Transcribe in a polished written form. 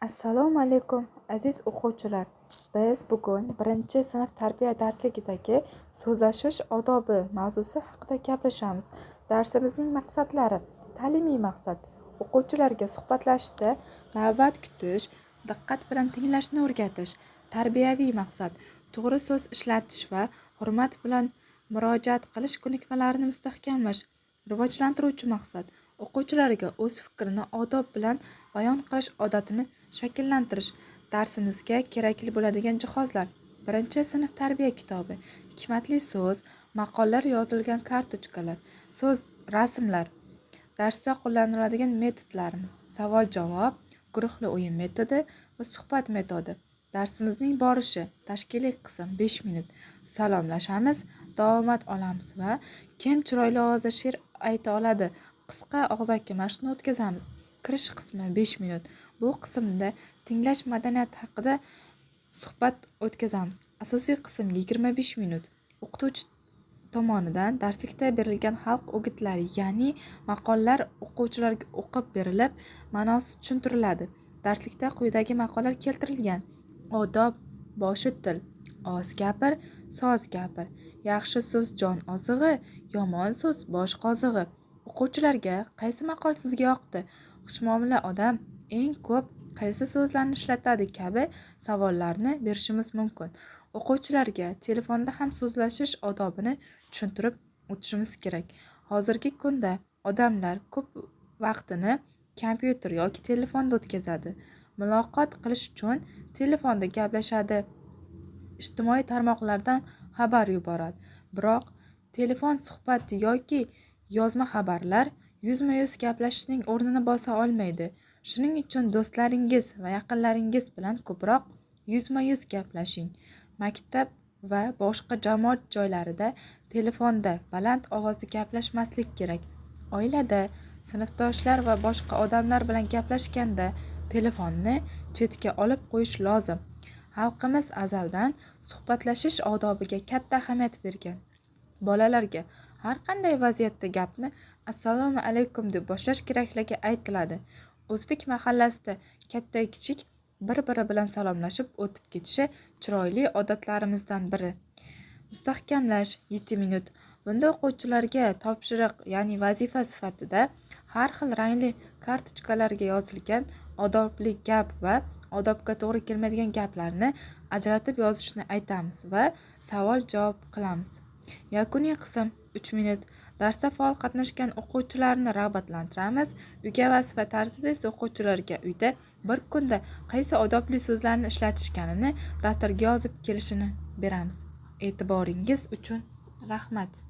Assalomu alaykum aziz o'quvchilar. Biz bugun 1-sinf tarbiya darsligidagi so'zlashish odobi mavzusi haqida gapirishamiz. Darsimizning maqsadlari: ta'limiy maqsad: o'quvchilarga suhbatlashishda navbat kutish, diqqat bilan tinglashni o'rgatish. Tarbiyaviy maqsad: to'g'ri so'z ishlatish va hurmat bilan murojaat qilish ko'nikmalarini mustahkamlash. Rivojlantiruvchi maqsad: o'quvchilarga o'z fikrini odob bilan bayon qilish odatini shakllantirish. Darsimizga kerakli bo'ladigan jihozlar: 1-sinf tarbiya kitobi, hikmatli so'z, maqollar yozilgan kartochkalar, so'z rasmlar. Darsda qo'llaniladigan metodlarimiz: savol-javob, guruhli o'yin metodi va suhbat metodi. Darsimizning borishi: tashkiliy qism 5 minut, salomlashamiz, davomat olamiz va kim chiroyli ovozda she'r ayta oladi, qisqa og'zaki mashqni o'tkazamiz. Kirish qismi 5 minut. Bu qismda tinglash madaniyati haqida suhbat o'tkazamiz. Asosiy qism 25 minut. O'qituvchi tomonidan darslikda berilgan xalq o'gitlari, ya'ni maqollar o'quvchilarga o'qib berilib, ma'nosi tushuntiriladi. Darslikda quyidagi maqollar keltirilgan: odob boshi til, oz gapir, soz gapir, yaxshi so'z jon ozig'i, yomon so'z bosh qozig'i. O'quvchilarga qaysi maqol sizga yoqdi? Xushmuomala odam eng ko'p qaysi so'zlarni ishlatadi kabi savollarni berishimiz mumkin. O'quvchilarga telefonda ham so'zlashish odobini tushuntirib o'tishimiz kerak. Hozirgi kunda odamlar ko'p vaqtini kompyuter yoki telefonda o'tkazadi. Muloqot qilish uchun telefonda gaplashadi, ijtimoiy tarmoqlardan xabar yuboradi. Biroq telefon suhbati yoki yozma xabarlar yuzma-yuz gaplashishning o'rnini bosa olmaydi. Shuning uchun do'stlaringiz va yaqinlaringiz bilan ko'proq yuzma-yuz gaplashing. Maktab va boshqa jamoat joylarida telefonda baland ovozda gaplashmaslik kerak. Oilada, sinfdoshlar va boshqa odamlar bilan gaplashganda telefonni chetga olib qo'yish lozim. Xalqimiz azaldan suhbatlashish odobiga katta ahamiyat bergan. Bolalarga har qanday vaziyatda gapni assalomu alaykum deb boshlash kerakligi aytiladi. O'zbek mahallasida katta-kichik bir-biri bilan salomlashib o'tib ketishi chiroyli odatlarimizdan biri. Mustahkamlash 7 minut. Bunda o'quvchilarga topshiriq, ya'ni vazifa sifatida har xil rangli kartochkalarga yozilgan odobli gap va odobga to'g'ri kelmaydigan gaplarni ajratib yozishni aytamiz va savol-javob qilamiz. Yakuniy qism 3 minut. Darsda faol qatnashgan o'quvchilarni rag'batlantiramiz. Uyga vazifa tarzida esa o'quvchilarga uyda bir kunda qaysi odobli so'zlarni ishlatishganini daftarga yozib kelishini beramiz. E'tiboringiz uchun rahmat.